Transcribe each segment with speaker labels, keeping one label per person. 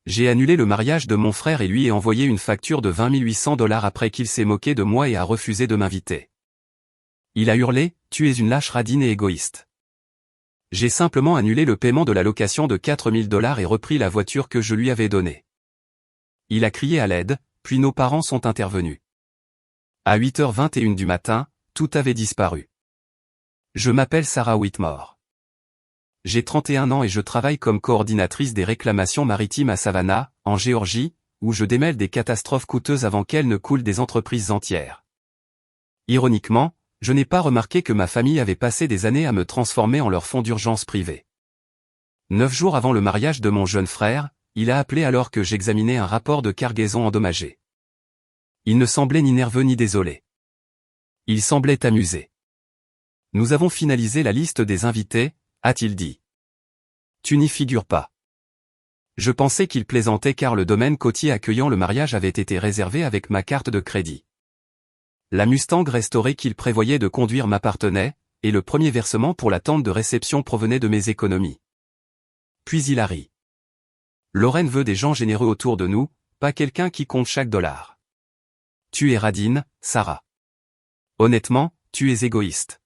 Speaker 1: J'ai annulé le mariage de mon frère et lui ai envoyé une facture de 20 800 $ après qu'il s'est moqué de moi et a refusé de m'inviter. Il a hurlé, tu es une lâche radine et égoïste. J'ai simplement annulé le paiement de la location de 4 000 $ et repris la voiture que je lui avais donnée. Il a crié à l'aide, puis nos parents sont intervenus. À 8h21 du matin, tout avait disparu. Je m'appelle Sarah Whitmore. J'ai 31 ans et je travaille comme coordinatrice des réclamations maritimes à Savannah, en Géorgie, où je démêle des catastrophes coûteuses avant qu'elles ne coulent des entreprises entières. Ironiquement, je n'ai pas remarqué que ma famille avait passé des années à me transformer en leur fonds d'urgence privé. 9 jours avant le mariage de mon jeune frère, il a appelé alors que j'examinais un rapport de cargaison endommagé. Il ne semblait ni nerveux ni désolé. Il semblait amusé. Nous avons finalisé la liste des invités, a-t-il dit. Tu n'y figures pas. Je pensais qu'il plaisantait car le domaine côtier accueillant le mariage avait été réservé avec ma carte de crédit. La Mustang restaurée qu'il prévoyait de conduire m'appartenait, et le premier versement pour la tente de réception provenait de mes économies. Puis il a ri. Lorraine veut des gens généreux autour de nous, pas quelqu'un qui compte chaque dollar. Tu es radine, Sarah. Honnêtement, tu es égoïste.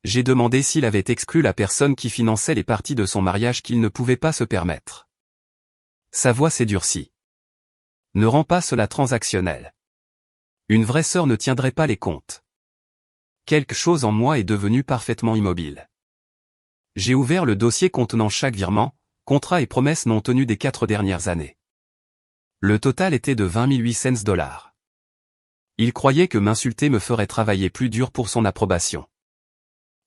Speaker 1: J'ai demandé s'il avait exclu la personne qui finançait les parties de son mariage qu'il ne pouvait pas se permettre. Sa voix s'est durcie. Ne rends pas cela transactionnel. Une vraie sœur ne tiendrait pas les comptes. Quelque chose en moi est devenu parfaitement immobile. J'ai ouvert le dossier contenant chaque virement, contrat et promesses non tenues des 4 dernières années. Le total était de 20 800 $. Il croyait que m'insulter me ferait travailler plus dur pour son approbation.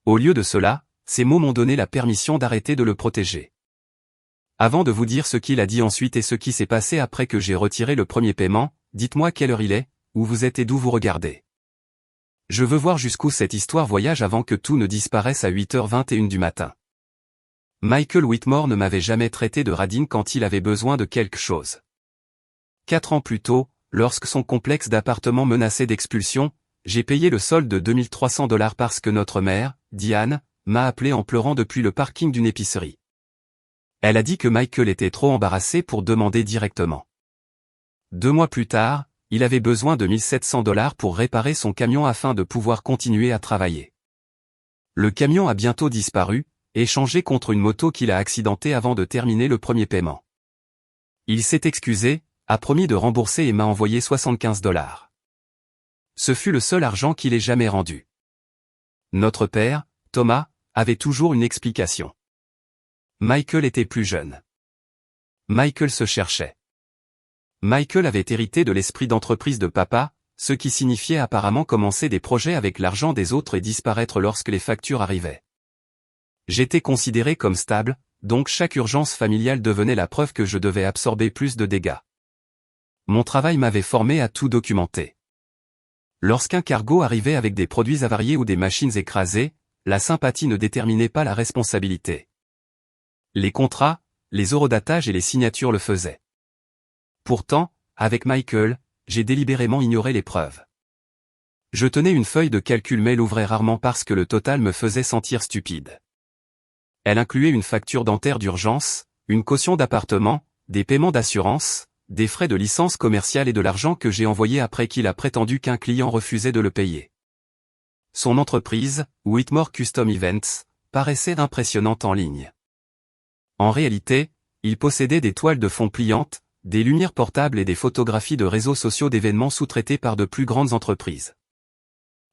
Speaker 1: Au lieu de cela, ces mots m'ont donné la permission d'arrêter de le protéger. Avant de vous dire ce qu'il a dit ensuite et ce qui s'est passé après que j'ai retiré le premier paiement, dites-moi quelle heure il est, où vous êtes et d'où vous regardez. Je veux voir jusqu'où cette histoire voyage avant que tout ne disparaisse à 8h21 du matin. Michael Whitmore ne m'avait jamais traité de radine quand il avait besoin de quelque chose. 4 ans plus tôt, lorsque son complexe d'appartements menaçait d'expulsion, j'ai payé le solde de 2 300 $ parce que notre mère, Diane, m'a appelé en pleurant depuis le parking d'une épicerie. Elle a dit que Michael était trop embarrassé pour demander directement. 2 mois plus tard, il avait besoin de 1 700 $ pour réparer son camion afin de pouvoir continuer à travailler. Le camion a bientôt disparu, échangé contre une moto qu'il a accidentée avant de terminer le premier paiement. Il s'est excusé, a promis de rembourser et m'a envoyé 75 $. Ce fut le seul argent qu'il ait jamais rendu. Notre père, Thomas, avait toujours une explication. Michael était plus jeune. Michael se cherchait. Michael avait hérité de l'esprit d'entreprise de papa, ce qui signifiait apparemment commencer des projets avec l'argent des autres et disparaître lorsque les factures arrivaient. J'étais considéré comme stable, donc chaque urgence familiale devenait la preuve que je devais absorber plus de dégâts. Mon travail m'avait formé à tout documenter. Lorsqu'un cargo arrivait avec des produits avariés ou des machines écrasées, la sympathie ne déterminait pas la responsabilité. Les contrats, les eurodatages et les signatures le faisaient. Pourtant, avec Michael, j'ai délibérément ignoré les preuves. Je tenais une feuille de calcul mais l'ouvrais rarement parce que le total me faisait sentir stupide. Elle incluait une facture dentaire d'urgence, une caution d'appartement, des paiements d'assurance, des frais de licence commerciale et de l'argent que j'ai envoyé après qu'il a prétendu qu'un client refusait de le payer. Son entreprise, Whitmore Custom Events, paraissait impressionnante en ligne. En réalité, il possédait des toiles de fond pliantes, des lumières portables et des photographies de réseaux sociaux d'événements sous-traités par de plus grandes entreprises.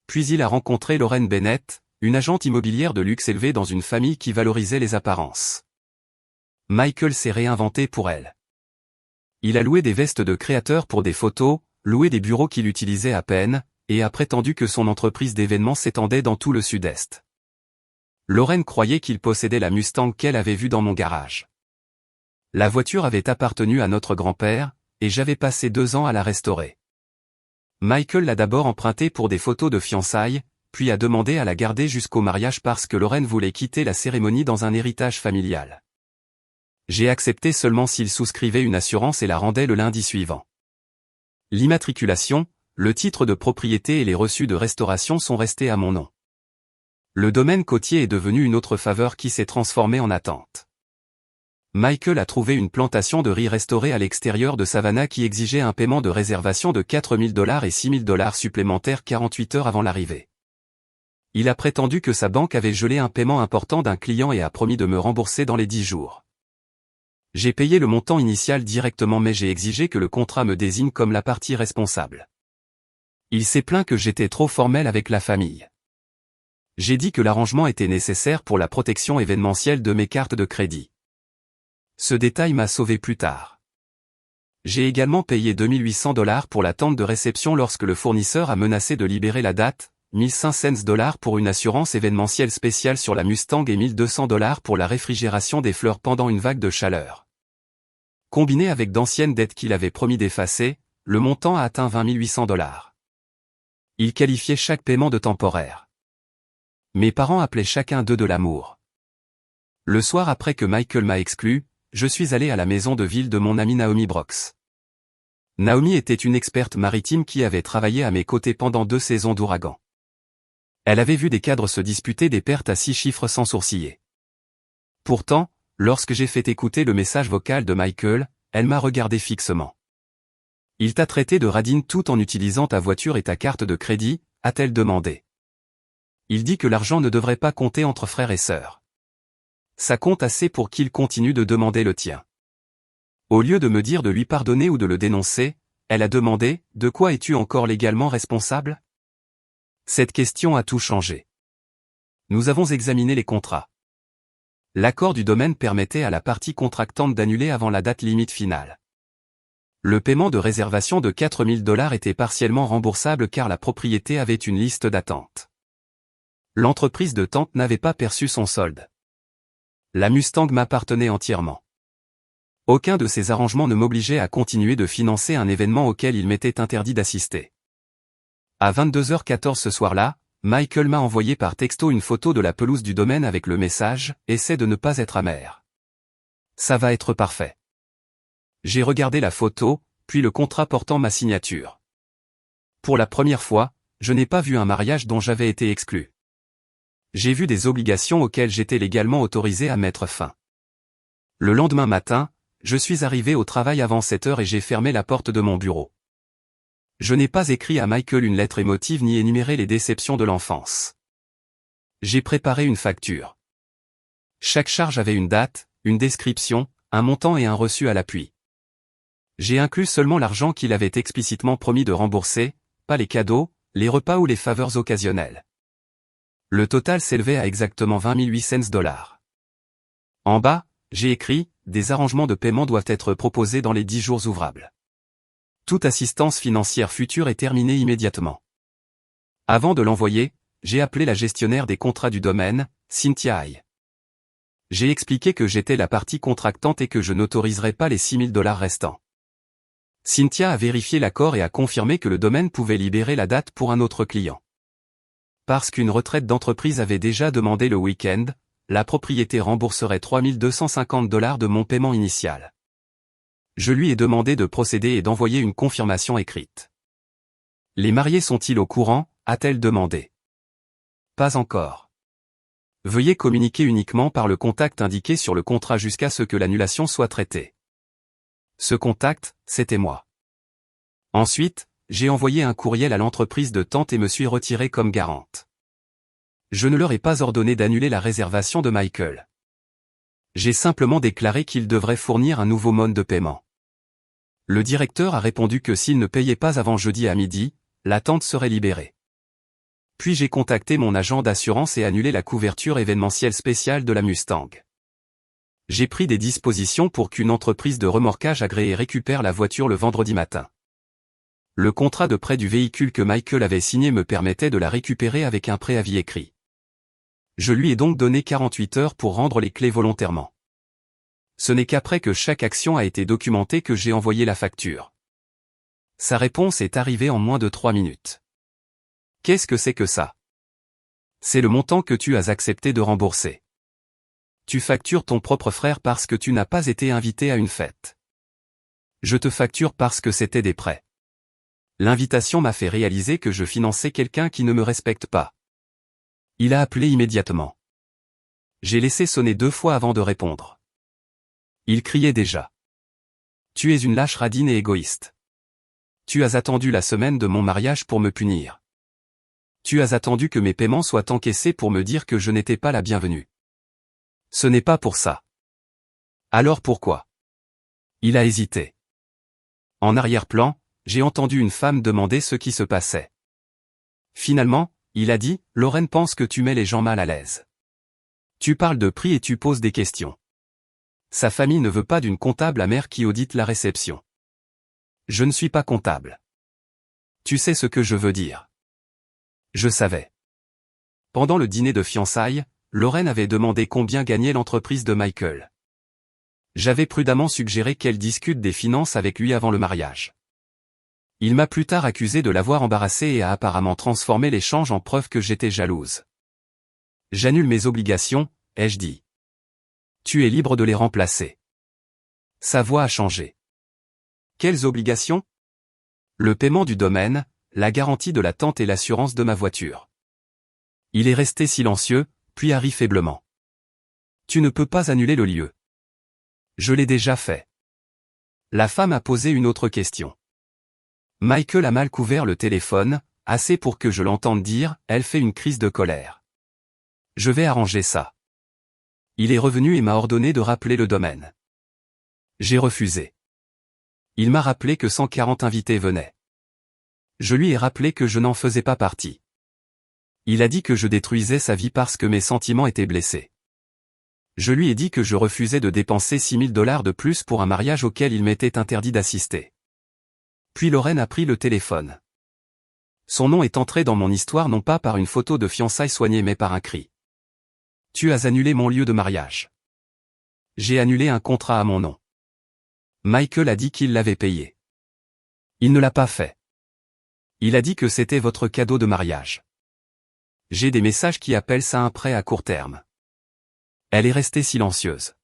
Speaker 1: Puis il a rencontré Lorraine Bennett, une agente immobilière de luxe élevée dans une famille qui valorisait les apparences. Michael s'est réinventé pour elle. Il a loué des vestes de créateurs pour des photos, loué des bureaux qu'il utilisait à peine, et a prétendu que son entreprise d'événements s'étendait dans tout le sud-est. Lorraine croyait qu'il possédait la Mustang qu'elle avait vue dans mon garage. La voiture avait appartenu à notre grand-père, et j'avais passé 2 ans à la restaurer. Michael l'a d'abord empruntée pour des photos de fiançailles, puis a demandé à la garder jusqu'au mariage parce que Lorraine voulait quitter la cérémonie dans un héritage familial. J'ai accepté seulement s'il souscrivait une assurance et la rendait le lundi suivant. L'immatriculation, le titre de propriété et les reçus de restauration sont restés à mon nom. Le domaine côtier est devenu une autre faveur qui s'est transformée en attente. Michael a trouvé une plantation de riz restaurée à l'extérieur de Savannah qui exigeait un paiement de réservation de $4 000 et $6 000 supplémentaires 48 heures avant l'arrivée. Il a prétendu que sa banque avait gelé un paiement important d'un client et a promis de me rembourser dans les 10 jours. J'ai payé le montant initial directement mais j'ai exigé que le contrat me désigne comme la partie responsable. Il s'est plaint que j'étais trop formel avec la famille. J'ai dit que l'arrangement était nécessaire pour la protection événementielle de mes cartes de crédit. Ce détail m'a sauvé plus tard. J'ai également payé $2 800 pour l'attente de réception lorsque le fournisseur a menacé de libérer la date, $1,500 pour une assurance événementielle spéciale sur la Mustang et $1,200 pour la réfrigération des fleurs pendant une vague de chaleur. Combiné avec d'anciennes dettes qu'il avait promis d'effacer, le montant a atteint $20 800. Il qualifiait chaque paiement de temporaire. Mes parents appelaient chacun d'eux de l'amour. Le soir après que Michael m'a exclu, je suis allé à la maison de ville de mon amie Naomi Brooks. Naomi était une experte maritime qui avait travaillé à mes côtés pendant 2 saisons d'ouragan. Elle avait vu des cadres se disputer des pertes à 6 chiffres sans sourciller. Pourtant, lorsque j'ai fait écouter le message vocal de Michael, elle m'a regardé fixement. « Il t'a traité de radine tout en utilisant ta voiture et ta carte de crédit ?» a-t-elle demandé. Il dit que l'argent ne devrait pas compter entre frères et sœurs. Ça compte assez pour qu'il continue de demander le tien. Au lieu de me dire de lui pardonner ou de le dénoncer, elle a demandé « De quoi es-tu encore légalement responsable ?» Cette question a tout changé. Nous avons examiné les contrats. L'accord du domaine permettait à la partie contractante d'annuler avant la date limite finale. Le paiement de réservation de $4 000 était partiellement remboursable car la propriété avait une liste d'attente. L'entreprise de tente n'avait pas perçu son solde. La Mustang m'appartenait entièrement. Aucun de ces arrangements ne m'obligeait à continuer de financer un événement auquel il m'était interdit d'assister. À 22h14 ce soir-là, Michael m'a envoyé par texto une photo de la pelouse du domaine avec le message « Essaie de ne pas être amer. Ça va être parfait ». J'ai regardé la photo, puis le contrat portant ma signature. Pour la première fois, je n'ai pas vu un mariage dont j'avais été exclu. J'ai vu des obligations auxquelles j'étais légalement autorisé à mettre fin. Le lendemain matin, je suis arrivé au travail avant 7 heures et j'ai fermé la porte de mon bureau. Je n'ai pas écrit à Michael une lettre émotive ni énuméré les déceptions de l'enfance. J'ai préparé une facture. Chaque charge avait une date, une description, un montant et un reçu à l'appui. J'ai inclus seulement l'argent qu'il avait explicitement promis de rembourser, pas les cadeaux, les repas ou les faveurs occasionnelles. Le total s'élevait à exactement $20 800. En bas, j'ai écrit « Des arrangements de paiement doivent être proposés dans les 10 jours ouvrables. Toute assistance financière future est terminée immédiatement. » Avant de l'envoyer, j'ai appelé la gestionnaire des contrats du domaine, Cynthia Hay. J'ai expliqué que j'étais la partie contractante et que je n'autoriserais pas les $6 000 restants. Cynthia a vérifié l'accord et a confirmé que le domaine pouvait libérer la date pour un autre client. Parce qu'une retraite d'entreprise avait déjà demandé le week-end, la propriété rembourserait $3 250 de mon paiement initial. Je lui ai demandé de procéder et d'envoyer une confirmation écrite. Les mariés sont-ils au courant, a-t-elle demandé. Pas encore. Veuillez communiquer uniquement par le contact indiqué sur le contrat jusqu'à ce que l'annulation soit traitée. Ce contact, c'était moi. Ensuite, j'ai envoyé un courriel à l'entreprise de tente et me suis retiré comme garante. Je ne leur ai pas ordonné d'annuler la réservation de Michael. J'ai simplement déclaré qu'il devrait fournir un nouveau mode de paiement. Le directeur a répondu que s'il ne payait pas avant jeudi à midi, la tente serait libérée. Puis j'ai contacté mon agent d'assurance et annulé la couverture événementielle spéciale de la Mustang. J'ai pris des dispositions pour qu'une entreprise de remorquage agréée récupère la voiture le vendredi matin. Le contrat de prêt du véhicule que Michael avait signé me permettait de la récupérer avec un préavis écrit. Je lui ai donc donné 48 heures pour rendre les clés volontairement. Ce n'est qu'après que chaque action a été documentée que j'ai envoyé la facture. Sa réponse est arrivée en moins de 3 minutes. Qu'est-ce que c'est que ça? C'est le montant que tu as accepté de rembourser. Tu factures ton propre frère parce que tu n'as pas été invité à une fête. Je te facture parce que c'était des prêts. L'invitation m'a fait réaliser que je finançais quelqu'un qui ne me respecte pas. Il a appelé immédiatement. J'ai laissé sonner 2 fois avant de répondre. Il criait déjà. Tu es une lâche radine et égoïste. Tu as attendu la semaine de mon mariage pour me punir. Tu as attendu que mes paiements soient encaissés pour me dire que je n'étais pas la bienvenue. Ce n'est pas pour ça. Alors pourquoi? Il a hésité. En arrière-plan, j'ai entendu une femme demander ce qui se passait. Finalement, il a dit, Lorraine pense que tu mets les gens mal à l'aise. Tu parles de prix et tu poses des questions. Sa famille ne veut pas d'une comptable amère qui audite la réception. Je ne suis pas comptable. Tu sais ce que je veux dire. Je savais. Pendant le dîner de fiançailles, Lorraine avait demandé combien gagnait l'entreprise de Michael. J'avais prudemment suggéré qu'elle discute des finances avec lui avant le mariage. Il m'a plus tard accusé de l'avoir embarrassée et a apparemment transformé l'échange en preuve que j'étais jalouse. J'annule mes obligations, ai-je dit. Tu es libre de les remplacer. Sa voix a changé. Quelles obligations? Le paiement du domaine, la garantie de la tente et l'assurance de ma voiture. Il est resté silencieux, puis a ri faiblement. Tu ne peux pas annuler le lieu. Je l'ai déjà fait. La femme a posé une autre question. Michael a mal couvert le téléphone, assez pour que je l'entende dire, elle fait une crise de colère. Je vais arranger ça. Il est revenu et m'a ordonné de rappeler le domaine. J'ai refusé. Il m'a rappelé que 140 invités venaient. Je lui ai rappelé que je n'en faisais pas partie. Il a dit que je détruisais sa vie parce que mes sentiments étaient blessés. Je lui ai dit que je refusais de dépenser $6 000 de plus pour un mariage auquel il m'était interdit d'assister. Puis Lorraine a pris le téléphone. Son nom est entré dans mon histoire non pas par une photo de fiançailles soignée mais par un cri. Tu as annulé mon lieu de mariage. J'ai annulé un contrat à mon nom. Michael a dit qu'il l'avait payé. Il ne l'a pas fait. Il a dit que c'était votre cadeau de mariage. J'ai des messages qui appellent ça un prêt à court terme. Elle est restée silencieuse.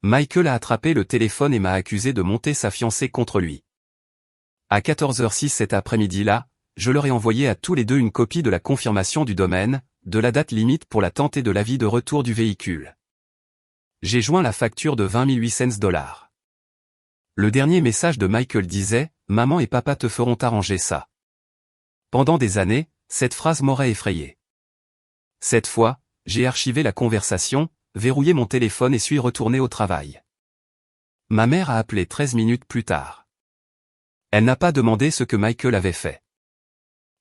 Speaker 1: Michael a attrapé le téléphone et m'a accusé de monter sa fiancée contre lui. À 14h06 cet après-midi-là, je leur ai envoyé à tous les deux une copie de la confirmation du domaine, de la date limite pour l'attente et de l'avis de retour du véhicule. J'ai joint la facture de $20,000. Le dernier message de Michael disait « Maman et papa te feront arranger ça ». Pendant des années, cette phrase m'aurait effrayé. Cette fois, j'ai archivé la conversation, verrouillé mon téléphone et suis retourné au travail. Ma mère a appelé 13 minutes plus tard. Elle n'a pas demandé ce que Michael avait fait.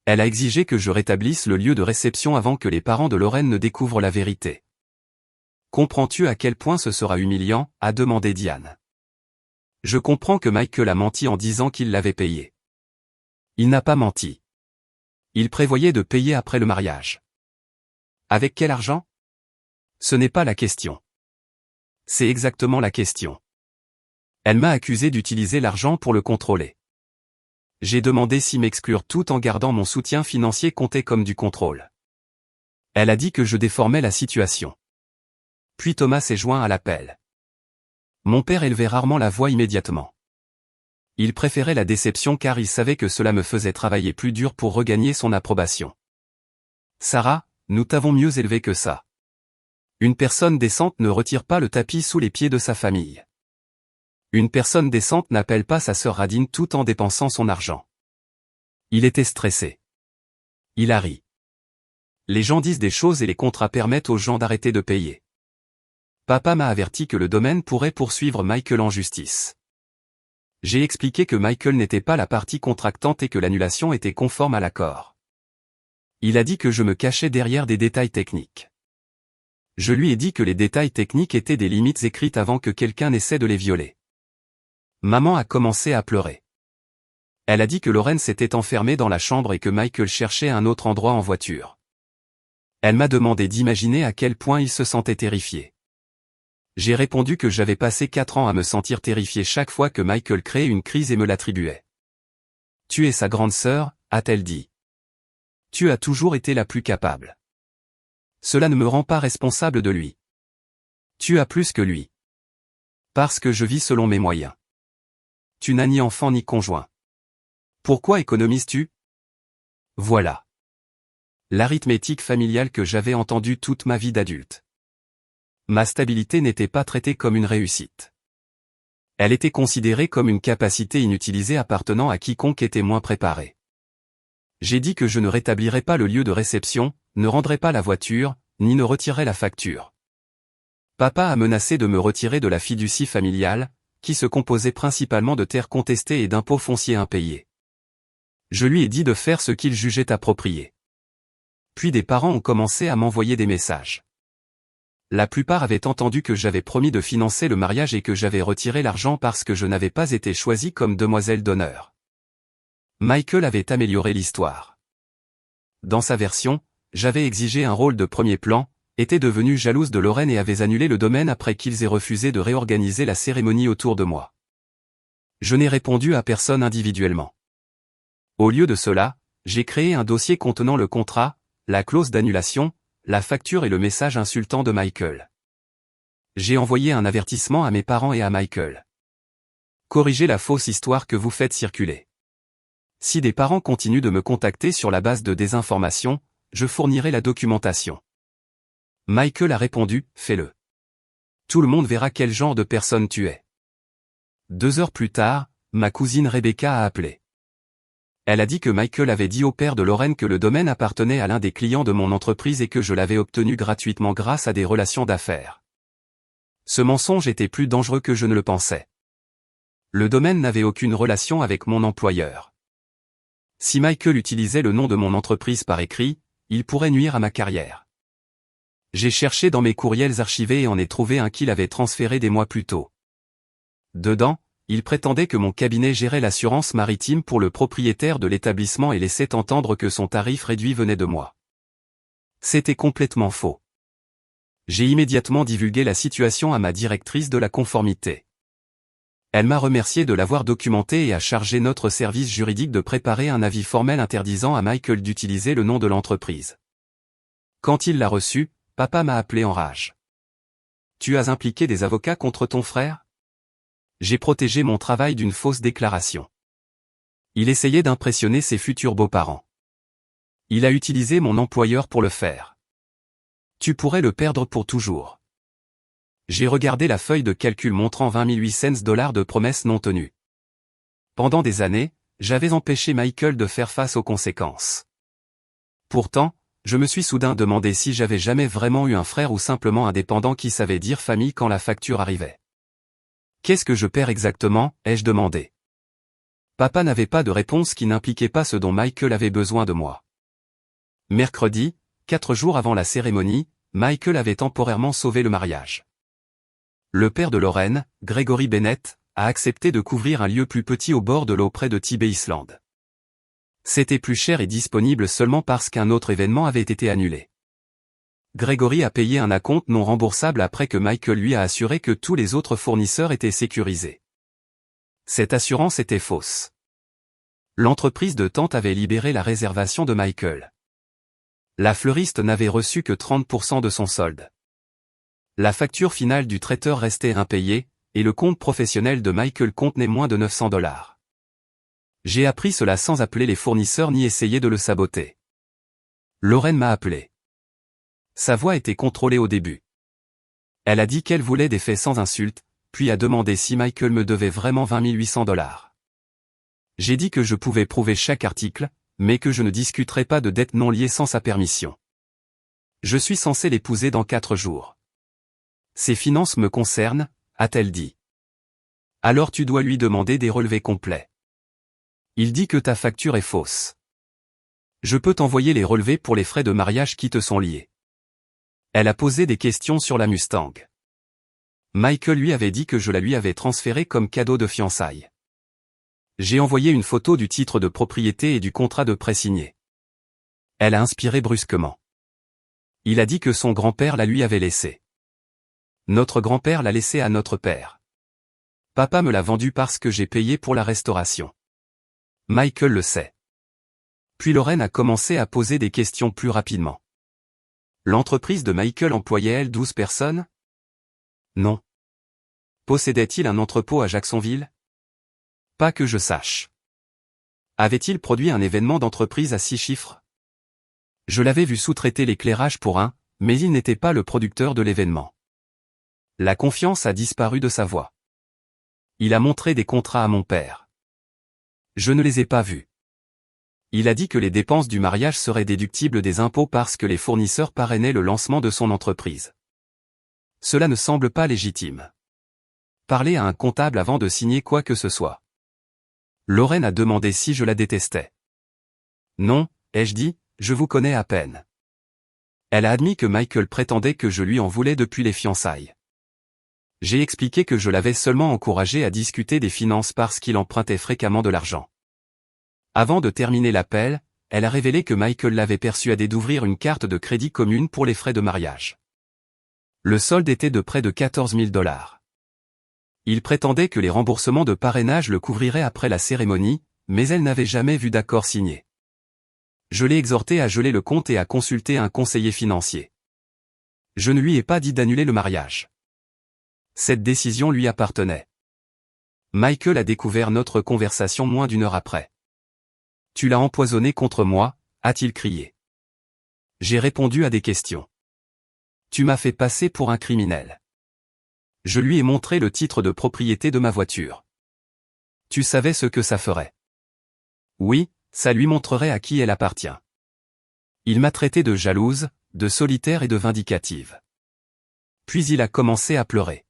Speaker 1: Elle a exigé que je rétablisse le lieu de réception avant que les parents de Lorraine ne découvrent la vérité. Comprends-tu à quel point ce sera humiliant, a demandé Diane. Je comprends que Michael a menti en disant qu'il l'avait payé. Il n'a pas menti. Il prévoyait de payer après le mariage. Avec quel argent? Ce n'est pas la question. C'est exactement la question. Elle m'a accusé d'utiliser l'argent pour le contrôler. J'ai demandé si m'exclure tout en gardant mon soutien financier comptait comme du contrôle. Elle a dit que je déformais la situation. Puis Thomas s'est joint à l'appel. Mon père élevait rarement la voix immédiatement. Il préférait la déception car il savait que cela me faisait travailler plus dur pour regagner son approbation. Sarah, nous t'avons mieux élevé que ça. Une personne décente ne retire pas le tapis sous les pieds de sa famille. Une personne décente n'appelle pas sa sœur radine tout en dépensant son argent. Il était stressé. Il a ri. Les gens disent des choses et les contrats permettent aux gens d'arrêter de payer. Papa m'a averti que le domaine pourrait poursuivre Michael en justice. J'ai expliqué que Michael n'était pas la partie contractante et que l'annulation était conforme à l'accord. Il a dit que je me cachais derrière des détails techniques. Je lui ai dit que les détails techniques étaient des limites écrites avant que quelqu'un n'essaie de les violer. Maman a commencé à pleurer. Elle a dit que Lorraine s'était enfermée dans la chambre et que Michael cherchait un autre endroit en voiture. Elle m'a demandé d'imaginer à quel point il se sentait terrifié. J'ai répondu que j'avais passé 4 ans à me sentir terrifié chaque fois que Michael créait une crise et me l'attribuait. Tu es sa grande sœur, a-t-elle dit. Tu as toujours été la plus capable. Cela ne me rend pas responsable de lui. Tu as plus que lui. Parce que je vis selon mes moyens. Tu n'as ni enfant ni conjoint. Pourquoi économises-tu? Voilà. L'arithmétique familiale que j'avais entendue toute ma vie d'adulte. Ma stabilité n'était pas traitée comme une réussite. Elle était considérée comme une capacité inutilisée appartenant à quiconque était moins préparé. J'ai dit que je ne rétablirais pas le lieu de réception, ne rendrais pas la voiture, ni ne retirerais la facture. Papa a menacé de me retirer de la fiducie familiale, qui se composait principalement de terres contestées et d'impôts fonciers impayés. Je lui ai dit de faire ce qu'il jugeait approprié. Puis des parents ont commencé à m'envoyer des messages. La plupart avaient entendu que j'avais promis de financer le mariage et que j'avais retiré l'argent parce que je n'avais pas été choisie comme demoiselle d'honneur. Michael avait amélioré l'histoire. Dans sa version, j'avais exigé un rôle de premier plan, était devenue jalouse de Lorraine et avait annulé le domaine après qu'ils aient refusé de réorganiser la cérémonie autour de moi. Je n'ai répondu à personne individuellement. Au lieu de cela, j'ai créé un dossier contenant le contrat, la clause d'annulation, la facture et le message insultant de Michael. J'ai envoyé un avertissement à mes parents et à Michael. Corrigez la fausse histoire que vous faites circuler. Si des parents continuent de me contacter sur la base de désinformation, je fournirai la documentation. Michael a répondu, fais-le. Tout le monde verra quel genre de personne tu es. 2 heures plus tard, ma cousine Rebecca a appelé. Elle a dit que Michael avait dit au père de Lorraine que le domaine appartenait à l'un des clients de mon entreprise et que je l'avais obtenu gratuitement grâce à des relations d'affaires. Ce mensonge était plus dangereux que je ne le pensais. Le domaine n'avait aucune relation avec mon employeur. Si Michael utilisait le nom de mon entreprise par écrit, il pourrait nuire à ma carrière. J'ai cherché dans mes courriels archivés et en ai trouvé un qu'il avait transféré des mois plus tôt. Dedans, il prétendait que mon cabinet gérait l'assurance maritime pour le propriétaire de l'établissement et laissait entendre que son tarif réduit venait de moi. C'était complètement faux. J'ai immédiatement divulgué la situation à ma directrice de la conformité. Elle m'a remercié de l'avoir documenté et a chargé notre service juridique de préparer un avis formel interdisant à Michael d'utiliser le nom de l'entreprise. Quand il l'a reçu, papa m'a appelé en rage. Tu as impliqué des avocats contre ton frère ? J'ai protégé mon travail d'une fausse déclaration. Il essayait d'impressionner ses futurs beaux-parents. Il a utilisé mon employeur pour le faire. Tu pourrais le perdre pour toujours. J'ai regardé la feuille de calcul montrant 20 800 $ de promesses non tenues. Pendant des années, j'avais empêché Michael de faire face aux conséquences. Pourtant, je me suis soudain demandé si j'avais jamais vraiment eu un frère ou simplement un dépendant qui savait dire famille quand la facture arrivait. Qu'est-ce que je perds exactement, ai-je demandé. Papa n'avait pas de réponse qui n'impliquait pas ce dont Michael avait besoin de moi. Mercredi, 4 jours avant la cérémonie, Michael avait temporairement sauvé le mariage. Le père de Lorraine, Gregory Bennett, a accepté de couvrir un lieu plus petit au bord de l'eau près de Tibet Island. C'était plus cher et disponible seulement parce qu'un autre événement avait été annulé. Gregory a payé un acompte non remboursable après que Michael lui a assuré que tous les autres fournisseurs étaient sécurisés. Cette assurance était fausse. L'entreprise de tente avait libéré la réservation de Michael. La fleuriste n'avait reçu que 30% de son solde. La facture finale du traiteur restait impayée, et le compte professionnel de Michael contenait moins de 900 $. J'ai appris cela sans appeler les fournisseurs ni essayer de le saboter. Lorraine m'a appelé. Sa voix était contrôlée au début. Elle a dit qu'elle voulait des faits sans insulte, puis a demandé si Michael me devait vraiment 20 800 $. J'ai dit que je pouvais prouver chaque article, mais que je ne discuterais pas de dettes non liées sans sa permission. Je suis censé l'épouser dans 4 jours. Ses finances me concernent, a-t-elle dit. Alors tu dois lui demander des relevés complets. Il dit que ta facture est fausse. Je peux t'envoyer les relevés pour les frais de mariage qui te sont liés. Elle a posé des questions sur la Mustang. Michael lui avait dit que je la lui avais transférée comme cadeau de fiançailles. J'ai envoyé une photo du titre de propriété et du contrat de prêt signé. Elle a inspiré brusquement. Il a dit que son grand-père la lui avait laissé. Notre grand-père l'a laissé à notre père. Papa me l'a vendu parce que j'ai payé pour la restauration. Michael le sait. Puis Lorraine a commencé à poser des questions plus rapidement. L'entreprise de Michael employait-elle 12 personnes ? Non. Possédait-il un entrepôt à Jacksonville ? Pas que je sache. Avait-il produit un événement d'entreprise à 6 chiffres ? Je l'avais vu sous-traiter l'éclairage pour un, mais il n'était pas le producteur de l'événement. La confiance a disparu de sa voix. Il a montré des contrats à mon père. Je ne les ai pas vus. Il a dit que les dépenses du mariage seraient déductibles des impôts parce que les fournisseurs parrainaient le lancement de son entreprise. Cela ne semble pas légitime. Parlez à un comptable avant de signer quoi que ce soit. Lorraine a demandé si je la détestais. Non, ai-je dit, je vous connais à peine. Elle a admis que Michael prétendait que je lui en voulais depuis les fiançailles. J'ai expliqué que je l'avais seulement encouragé à discuter des finances parce qu'il empruntait fréquemment de l'argent. Avant de terminer l'appel, elle a révélé que Michael l'avait persuadé d'ouvrir une carte de crédit commune pour les frais de mariage. Le solde était de près de 14 000 $. Il prétendait que les remboursements de parrainage le couvriraient après la cérémonie, mais elle n'avait jamais vu d'accord signé. Je l'ai exhorté à geler le compte et à consulter un conseiller financier. Je ne lui ai pas dit d'annuler le mariage. Cette décision lui appartenait. Michael a découvert notre conversation moins d'une heure après. « Tu l'as empoisonné contre moi », a-t-il crié. J'ai répondu à des questions. « Tu m'as fait passer pour un criminel. » Je lui ai montré le titre de propriété de ma voiture. « Tu savais ce que ça ferait. » Oui, ça lui montrerait à qui elle appartient. Il m'a traité de jalouse, de solitaire et de vindicative. Puis il a commencé à pleurer.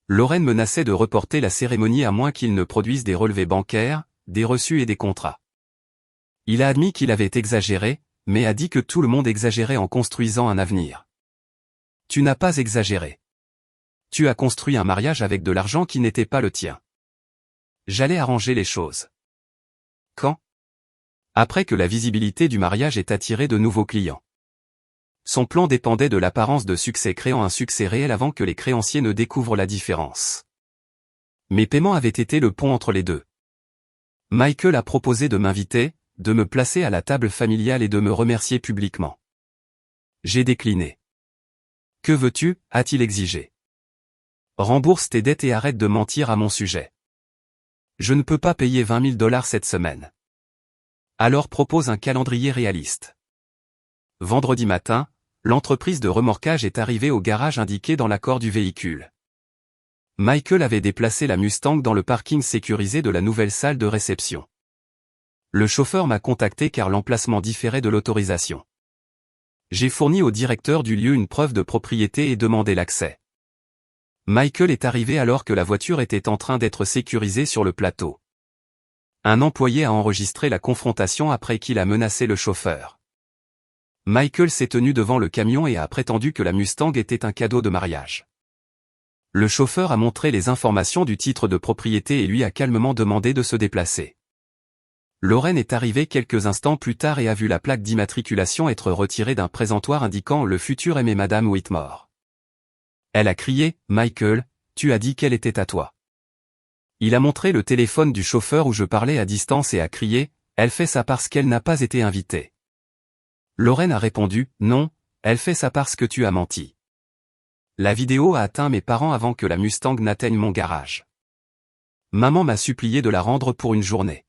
Speaker 1: Lorraine menaçait de reporter la cérémonie à moins qu'il ne produise des relevés bancaires, des reçus et des contrats. Il a admis qu'il avait exagéré, mais a dit que tout le monde exagérait en construisant un avenir. Tu n'as pas exagéré. Tu as construit un mariage avec de l'argent qui n'était pas le tien. J'allais arranger les choses. Quand? Après que la visibilité du mariage ait attiré de nouveaux clients. Son plan dépendait de l'apparence de succès créant un succès réel avant que les créanciers ne découvrent la différence. Mes paiements avaient été le pont entre les deux. Michael a proposé de m'inviter, de me placer à la table familiale et de me remercier publiquement. J'ai décliné. Que veux-tu, a-t-il exigé. Rembourse tes dettes et arrête de mentir à mon sujet. Je ne peux pas payer 20 000 $ cette semaine. Alors propose un calendrier réaliste. Vendredi matin, l'entreprise de remorquage est arrivée au garage indiqué dans l'accord du véhicule. Michael avait déplacé la Mustang dans le parking sécurisé de la nouvelle salle de réception. Le chauffeur m'a contacté car l'emplacement différait de l'autorisation. J'ai fourni au directeur du lieu une preuve de propriété et demandé l'accès. Michael est arrivé alors que la voiture était en train d'être sécurisée sur le plateau. Un employé a enregistré la confrontation après qu'il a menacé le chauffeur. Michael s'est tenu devant le camion et a prétendu que la Mustang était un cadeau de mariage. Le chauffeur a montré les informations du titre de propriété et lui a calmement demandé de se déplacer. Lorraine est arrivée quelques instants plus tard et a vu la plaque d'immatriculation être retirée d'un présentoir indiquant le futur aimé Madame Whitmore. Elle a crié, « Michael, tu as dit qu'elle était à toi. » Il a montré le téléphone du chauffeur où je parlais à distance et a crié, « Elle fait ça parce qu'elle n'a pas été invitée. » Lorraine a répondu, « Non, elle fait ça parce que tu as menti. » La vidéo a atteint mes parents avant que la Mustang n'atteigne mon garage. Maman m'a supplié de la rendre pour une journée.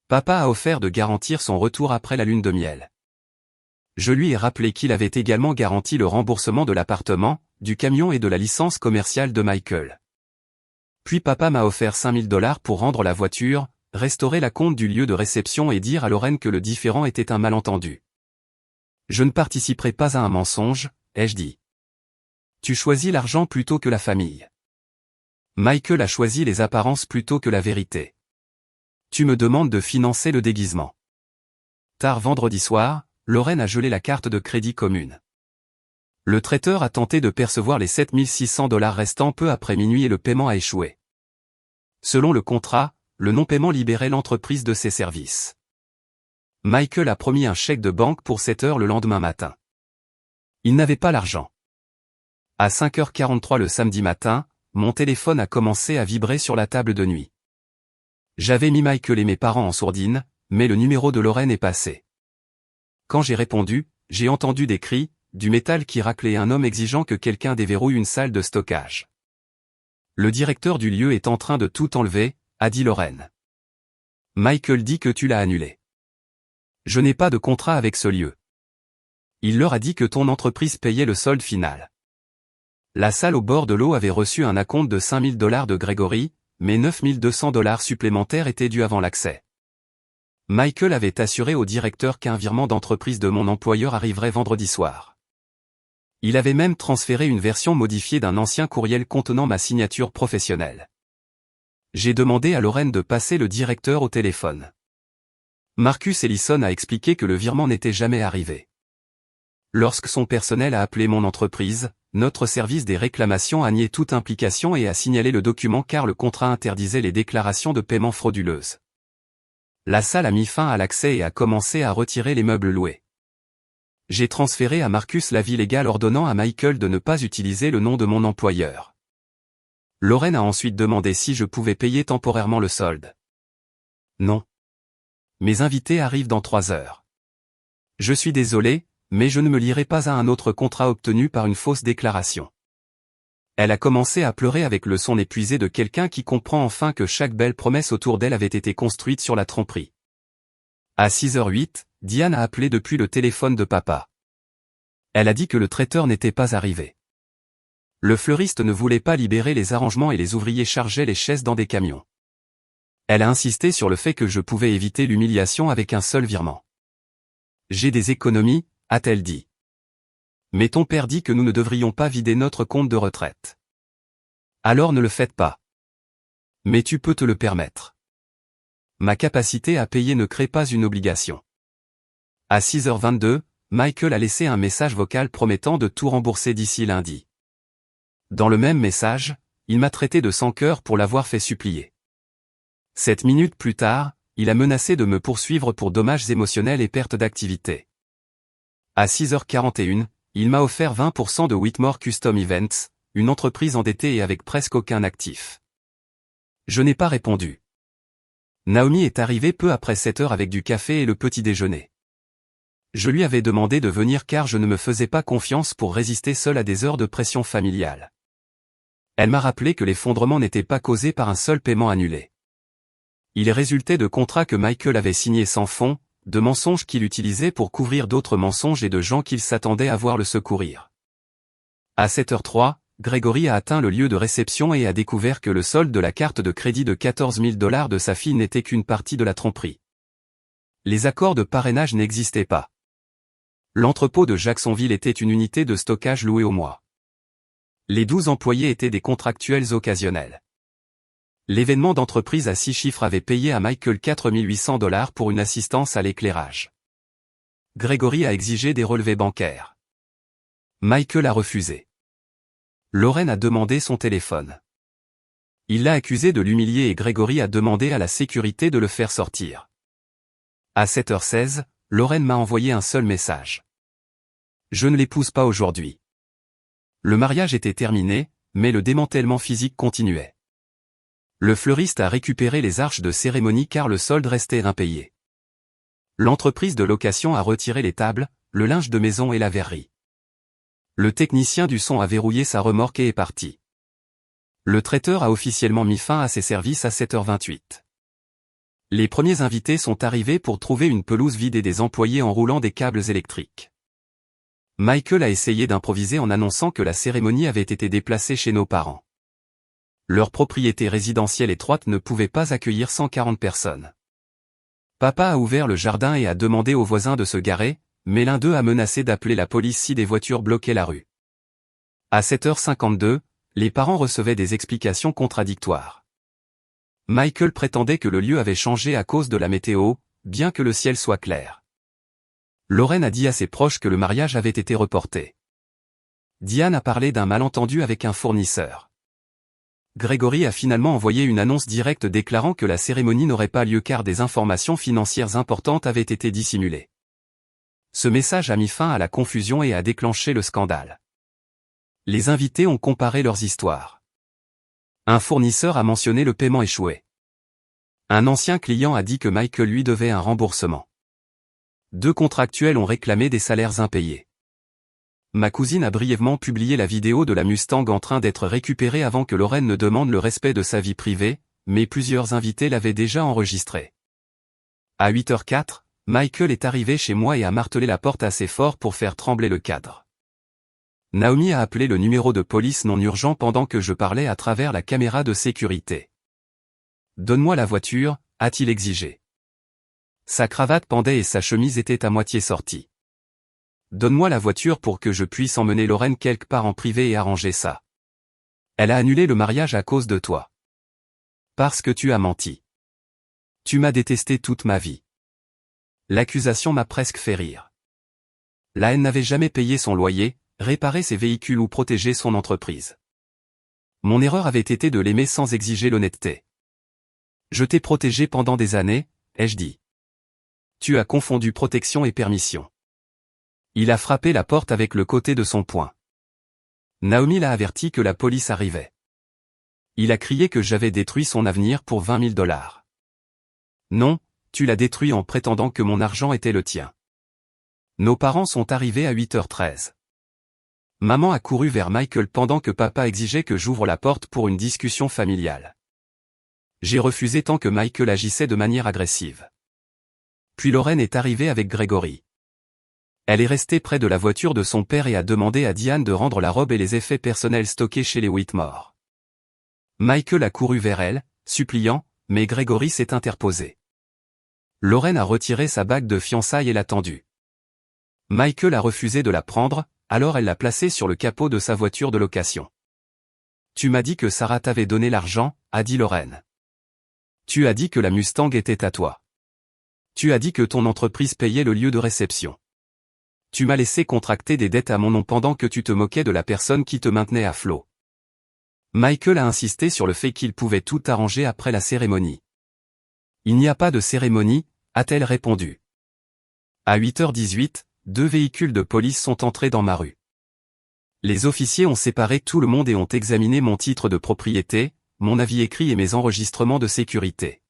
Speaker 1: Papa a offert de garantir son retour après la lune de miel. Je lui ai rappelé qu'il avait également garanti le remboursement de l'appartement, du camion et de la licence commerciale de Michael. Puis papa m'a offert 5 000 $ pour rendre la voiture, restaurer la compte du lieu de réception et dire à Lorraine que le différend était un malentendu. Je ne participerai pas à un mensonge, ai-je dit. Tu choisis l'argent plutôt que la famille. Michael a choisi les apparences plutôt que la vérité. Tu me demandes de financer le déguisement. Tard vendredi soir, Lorraine a gelé la carte de crédit commune. Le traiteur a tenté de percevoir les 7 600 $ restants peu après minuit et le paiement a échoué. Selon le contrat, le non-paiement libérait l'entreprise de ses services. Michael a promis un chèque de banque pour 7 heures le lendemain matin. Il n'avait pas l'argent. À 5h43 le samedi matin, mon téléphone a commencé à vibrer sur la table de nuit. J'avais mis Michael et mes parents en sourdine, mais le numéro de Lorraine est passé. Quand j'ai répondu, j'ai entendu des cris, du métal qui raclait et un homme exigeant que quelqu'un déverrouille une salle de stockage. Le directeur du lieu est en train de tout enlever, a dit Lorraine. Michael dit que tu l'as annulé. Je n'ai pas de contrat avec ce lieu. Il leur a dit que ton entreprise payait le solde final. La salle au bord de l'eau avait reçu un acompte de 5 000 $ de Gregory, mais 9 200 $ supplémentaires étaient dus avant l'accès. Michael avait assuré au directeur qu'un virement d'entreprise de mon employeur arriverait vendredi soir. Il avait même transféré une version modifiée d'un ancien courriel contenant ma signature professionnelle. J'ai demandé à Lorraine de passer le directeur au téléphone. Marcus Ellison a expliqué que le virement n'était jamais arrivé. Lorsque son personnel a appelé mon entreprise, notre service des réclamations a nié toute implication et a signalé le document car le contrat interdisait les déclarations de paiement frauduleuses. La salle a mis fin à l'accès et a commencé à retirer les meubles loués. J'ai transféré à Marcus l'avis légal ordonnant à Michael de ne pas utiliser le nom de mon employeur. Lorraine a ensuite demandé si je pouvais payer temporairement le solde. Non. Mes invités arrivent dans 3 heures. Je suis désolé, mais je ne me lierai pas à un autre contrat obtenu par une fausse déclaration. Elle a commencé à pleurer avec le son épuisé de quelqu'un qui comprend enfin que chaque belle promesse autour d'elle avait été construite sur la tromperie. À 6h08, Diane a appelé depuis le téléphone de papa. Elle a dit que le traiteur n'était pas arrivé. Le fleuriste ne voulait pas libérer les arrangements et les ouvriers chargeaient les chaises dans des camions. Elle a insisté sur le fait que je pouvais éviter l'humiliation avec un seul virement. J'ai des économies, a-t-elle dit. Mais ton père dit que nous ne devrions pas vider notre compte de retraite. Alors ne le faites pas. Mais tu peux te le permettre. Ma capacité à payer ne crée pas une obligation. À 6h22, Michael a laissé un message vocal promettant de tout rembourser d'ici lundi. Dans le même message, il m'a traité de sans-cœur pour l'avoir fait supplier. 7 minutes plus tard, il a menacé de me poursuivre pour dommages émotionnels et perte d'activité. À 6h41, il m'a offert 20% de Whitmore Custom Events, une entreprise endettée et avec presque aucun actif. Je n'ai pas répondu. Naomi est arrivée peu après 7 heures avec du café et le petit déjeuner. Je lui avais demandé de venir car je ne me faisais pas confiance pour résister seul à des heures de pression familiale. Elle m'a rappelé que l'effondrement n'était pas causé par un seul paiement annulé. Il résultait de contrats que Michael avait signés sans fond, de mensonges qu'il utilisait pour couvrir d'autres mensonges et de gens qu'il s'attendait à voir le secourir. À 7h03, Gregory a atteint le lieu de réception et a découvert que le solde de la carte de crédit de 14 000 $ de sa fille n'était qu'une partie de la tromperie. Les accords de parrainage n'existaient pas. L'entrepôt de Jacksonville était une unité de stockage louée au mois. Les 12 employés étaient des contractuels occasionnels. L'événement d'entreprise à 6 chiffres avait payé à Michael 4 800 $ pour une assistance à l'éclairage. Gregory a exigé des relevés bancaires. Michael a refusé. Lorraine a demandé son téléphone. Il l'a accusé de l'humilier et Gregory a demandé à la sécurité de le faire sortir. À 7h16, Lorraine m'a envoyé un seul message. Je ne l'épouse pas aujourd'hui. Le mariage était terminé, mais le démantèlement physique continuait. Le fleuriste a récupéré les arches de cérémonie car le solde restait impayé. L'entreprise de location a retiré les tables, le linge de maison et la verrerie. Le technicien du son a verrouillé sa remorque et est parti. Le traiteur a officiellement mis fin à ses services à 7h28. Les premiers invités sont arrivés pour trouver une pelouse vide et des employés enroulant des câbles électriques. Michael a essayé d'improviser en annonçant que la cérémonie avait été déplacée chez nos parents. Leur propriété résidentielle étroite ne pouvait pas accueillir 140 personnes. Papa a ouvert le jardin et a demandé aux voisins de se garer, mais l'un d'eux a menacé d'appeler la police si des voitures bloquaient la rue. À 7h52, les parents recevaient des explications contradictoires. Michael prétendait que le lieu avait changé à cause de la météo, bien que le ciel soit clair. Lorraine a dit à ses proches que le mariage avait été reporté. Diane a parlé d'un malentendu avec un fournisseur. Gregory a finalement envoyé une annonce directe déclarant que la cérémonie n'aurait pas lieu car des informations financières importantes avaient été dissimulées. Ce message a mis fin à la confusion et a déclenché le scandale. Les invités ont comparé leurs histoires. Un fournisseur a mentionné le paiement échoué. Un ancien client a dit que Michael lui devait un remboursement. 2 contractuels ont réclamé des salaires impayés. Ma cousine a brièvement publié la vidéo de la Mustang en train d'être récupérée avant que Lorraine ne demande le respect de sa vie privée, mais plusieurs invités l'avaient déjà enregistrée. À 8h04, Michael est arrivé chez moi et a martelé la porte assez fort pour faire trembler le cadre. Naomi a appelé le numéro de police non urgent pendant que je parlais à travers la caméra de sécurité. Donne-moi la voiture, a-t-il exigé. Sa cravate pendait et sa chemise était à moitié sortie. Donne-moi la voiture pour que je puisse emmener Lorraine quelque part en privé et arranger ça. Elle a annulé le mariage à cause de toi. Parce que tu as menti. Tu m'as détesté toute ma vie. L'accusation m'a presque fait rire. La haine n'avait jamais payé son loyer, réparé ses véhicules ou protégé son entreprise. Mon erreur avait été de l'aimer sans exiger l'honnêteté. Je t'ai protégé pendant des années, ai-je dit. Tu as confondu protection et permission. Il a frappé la porte avec le côté de son poing. Naomi l'a averti que la police arrivait. Il a crié que j'avais détruit son avenir pour 20 000 $. Non, tu l'as détruit en prétendant que mon argent était le tien. Nos parents sont arrivés à 8h13. Maman a couru vers Michael pendant que papa exigeait que j'ouvre la porte pour une discussion familiale. J'ai refusé tant que Michael agissait de manière agressive. Puis Lorraine est arrivée avec Gregory. Elle est restée près de la voiture de son père et a demandé à Diane de rendre la robe et les effets personnels stockés chez les Whitmore. Michael a couru vers elle, suppliant, mais Gregory s'est interposé. Lorraine a retiré sa bague de fiançailles et l'a tendue. Michael a refusé de la prendre, alors elle l'a placée sur le capot de sa voiture de location. Tu m'as dit que Sarah t'avait donné l'argent, a dit Lorraine. Tu as dit que la Mustang était à toi. Tu as dit que ton entreprise payait le lieu de réception. Tu m'as laissé contracter des dettes à mon nom pendant que tu te moquais de la personne qui te maintenait à flot. Michael a insisté sur le fait qu'il pouvait tout arranger après la cérémonie. Il n'y a pas de cérémonie, a-t-elle répondu. À 8h18, 2 véhicules de police sont entrés dans ma rue. Les officiers ont séparé tout le monde et ont examiné mon titre de propriété, mon avis écrit et mes enregistrements de sécurité.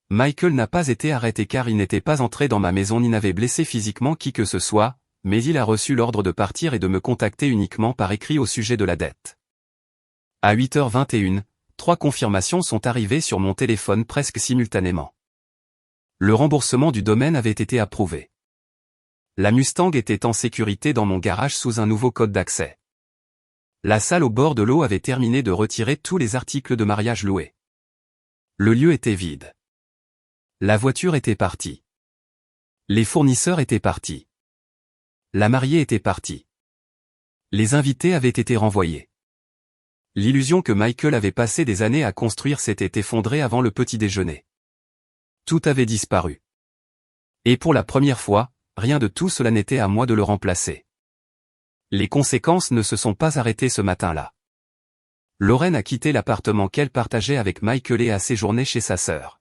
Speaker 1: Michael n'a pas été arrêté car il n'était pas entré dans ma maison ni n'avait blessé physiquement qui que ce soit, mais il a reçu l'ordre de partir et de me contacter uniquement par écrit au sujet de la dette. À 8h21, 3 confirmations sont arrivées sur mon téléphone presque simultanément. Le remboursement du domaine avait été approuvé. La Mustang était en sécurité dans mon garage sous un nouveau code d'accès. La salle au bord de l'eau avait terminé de retirer tous les articles de mariage loués. Le lieu était vide. La voiture était partie. Les fournisseurs étaient partis. La mariée était partie. Les invités avaient été renvoyés. L'illusion que Michael avait passé des années à construire s'était effondrée avant le petit déjeuner. Tout avait disparu. Et pour la première fois, rien de tout cela n'était à moi de le remplacer. Les conséquences ne se sont pas arrêtées ce matin-là. Lorraine a quitté l'appartement qu'elle partageait avec Michael et a séjourné chez sa sœur.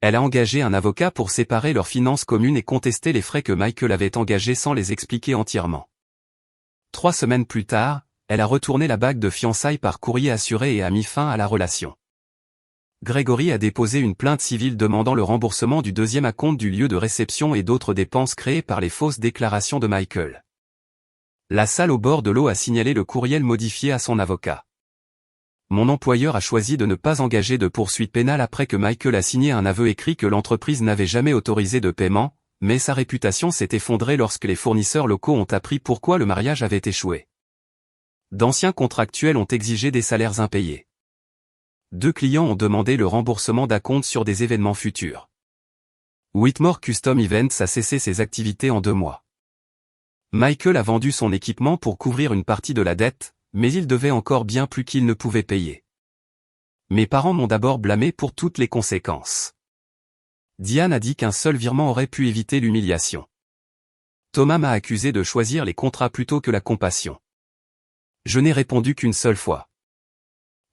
Speaker 1: Elle a engagé un avocat pour séparer leurs finances communes et contester les frais que Michael avait engagés sans les expliquer entièrement. 3 semaines plus tard, elle a retourné la bague de fiançailles par courrier assuré et a mis fin à la relation. Gregory a déposé une plainte civile demandant le remboursement du deuxième acompte du lieu de réception et d'autres dépenses créées par les fausses déclarations de Michael. La salle au bord de l'eau a signalé le courriel modifié à son avocat. Mon employeur a choisi de ne pas engager de poursuite pénale après que Michael a signé un aveu écrit que l'entreprise n'avait jamais autorisé de paiement, mais sa réputation s'est effondrée lorsque les fournisseurs locaux ont appris pourquoi le mariage avait échoué. D'anciens contractuels ont exigé des salaires impayés. 2 clients ont demandé le remboursement d'acomptes sur des événements futurs. Whitmore Custom Events a cessé ses activités en 2 mois. Michael a vendu son équipement pour couvrir une partie de la dette, mais il devait encore bien plus qu'il ne pouvait payer. Mes parents m'ont d'abord blâmé pour toutes les conséquences. Diane a dit qu'un seul virement aurait pu éviter l'humiliation. Thomas m'a accusé de choisir les contrats plutôt que la compassion. Je n'ai répondu qu'une seule fois.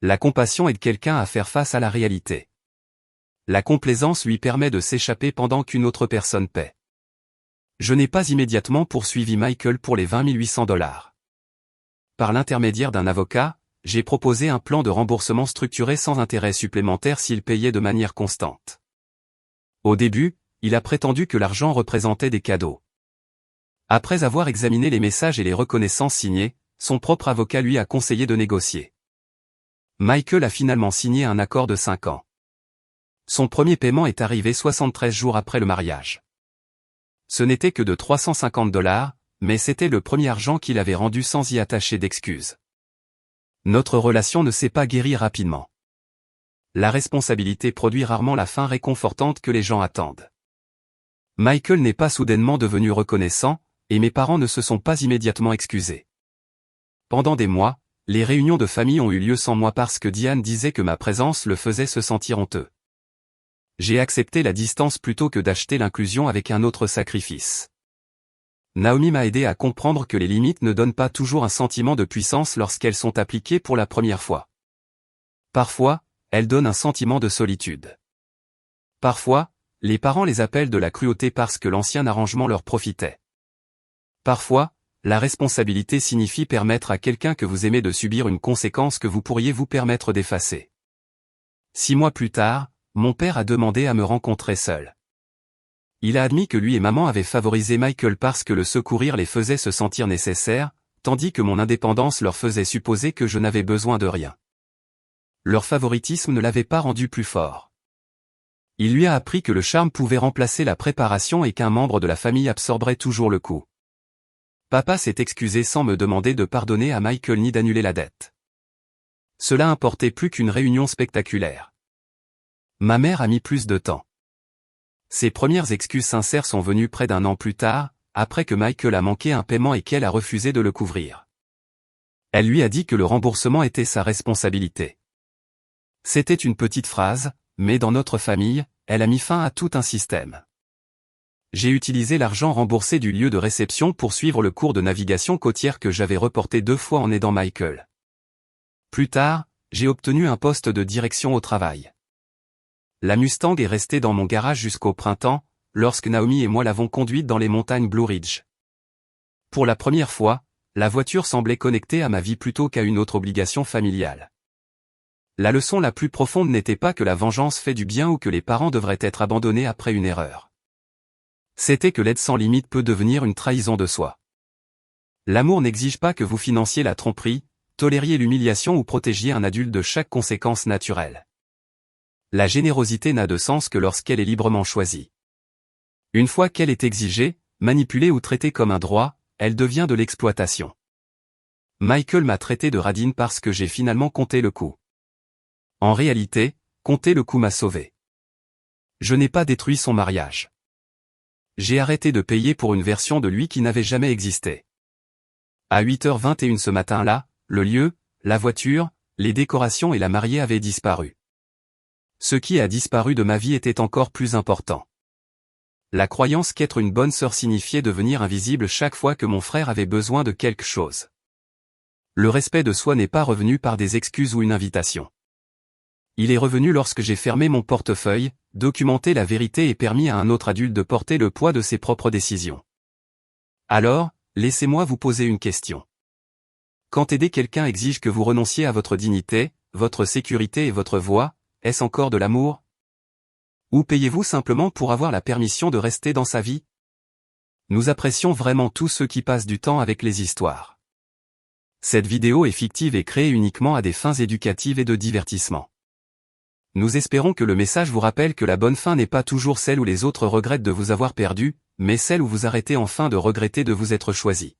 Speaker 1: La compassion aide quelqu'un à faire face à la réalité. La complaisance lui permet de s'échapper pendant qu'une autre personne paie. Je n'ai pas immédiatement poursuivi Michael pour les 20 800 $. Par l'intermédiaire d'un avocat, j'ai proposé un plan de remboursement structuré sans intérêt supplémentaire s'il payait de manière constante. Au début, il a prétendu que l'argent représentait des cadeaux. Après avoir examiné les messages et les reconnaissances signées, son propre avocat lui a conseillé de négocier. Michael a finalement signé un accord de 5 ans. Son premier paiement est arrivé 73 jours après le mariage. Ce n'était que de 350 $, mais c'était le premier argent qu'il avait rendu sans y attacher d'excuses. Notre relation ne s'est pas guérie rapidement. La responsabilité produit rarement la fin réconfortante que les gens attendent. Michael n'est pas soudainement devenu reconnaissant, et mes parents ne se sont pas immédiatement excusés. Pendant des mois, les réunions de famille ont eu lieu sans moi parce que Diane disait que ma présence le faisait se sentir honteux. J'ai accepté la distance plutôt que d'acheter l'inclusion avec un autre sacrifice. Naomi m'a aidé à comprendre que les limites ne donnent pas toujours un sentiment de puissance lorsqu'elles sont appliquées pour la première fois. Parfois, elles donnent un sentiment de solitude. Parfois, les parents les appellent de la cruauté parce que l'ancien arrangement leur profitait. Parfois, la responsabilité signifie permettre à quelqu'un que vous aimez de subir une conséquence que vous pourriez vous permettre d'effacer. 6 mois plus tard, mon père a demandé à me rencontrer seul. Il a admis que lui et maman avaient favorisé Michael parce que le secourir les faisait se sentir nécessaires, tandis que mon indépendance leur faisait supposer que je n'avais besoin de rien. Leur favoritisme ne l'avait pas rendu plus fort. Il lui a appris que le charme pouvait remplacer la préparation et qu'un membre de la famille absorberait toujours le coup. Papa s'est excusé sans me demander de pardonner à Michael ni d'annuler la dette. Cela importait plus qu'une réunion spectaculaire. Ma mère a mis plus de temps. Ses premières excuses sincères sont venues près d'1 an plus tard, après que Michael a manqué un paiement et qu'elle a refusé de le couvrir. Elle lui a dit que le remboursement était sa responsabilité. C'était une petite phrase, mais dans notre famille, elle a mis fin à tout un système. J'ai utilisé l'argent remboursé du lieu de réception pour suivre le cours de navigation côtière que j'avais reporté 2 fois en aidant Michael. Plus tard, j'ai obtenu un poste de direction au travail. La Mustang est restée dans mon garage jusqu'au printemps, lorsque Naomi et moi l'avons conduite dans les montagnes Blue Ridge. Pour la première fois, la voiture semblait connectée à ma vie plutôt qu'à une autre obligation familiale. La leçon la plus profonde n'était pas que la vengeance fait du bien ou que les parents devraient être abandonnés après une erreur. C'était que l'aide sans limite peut devenir une trahison de soi. L'amour n'exige pas que vous financiez la tromperie, tolériez l'humiliation ou protégiez un adulte de chaque conséquence naturelle. La générosité n'a de sens que lorsqu'elle est librement choisie. Une fois qu'elle est exigée, manipulée ou traitée comme un droit, elle devient de l'exploitation. Michael m'a traité de radine parce que j'ai finalement compté le coup. En réalité, compter le coup m'a sauvé. Je n'ai pas détruit son mariage. J'ai arrêté de payer pour une version de lui qui n'avait jamais existé. À 8h21 ce matin-là, le lieu, la voiture, les décorations et la mariée avaient disparu. Ce qui a disparu de ma vie était encore plus important. La croyance qu'être une bonne sœur signifiait devenir invisible chaque fois que mon frère avait besoin de quelque chose. Le respect de soi n'est pas revenu par des excuses ou une invitation. Il est revenu lorsque j'ai fermé mon portefeuille, documenté la vérité et permis à un autre adulte de porter le poids de ses propres décisions. Alors, laissez-moi vous poser une question. Quand aider quelqu'un exige que vous renonciez à votre dignité, votre sécurité et votre voix, est-ce encore de l'amour? Ou payez-vous simplement pour avoir la permission de rester dans sa vie? Nous apprécions vraiment tous ceux qui passent du temps avec les histoires. Cette vidéo est fictive et créée uniquement à des fins éducatives et de divertissement. Nous espérons que le message vous rappelle que la bonne fin n'est pas toujours celle où les autres regrettent de vous avoir perdu, mais celle où vous arrêtez enfin de regretter de vous être choisi.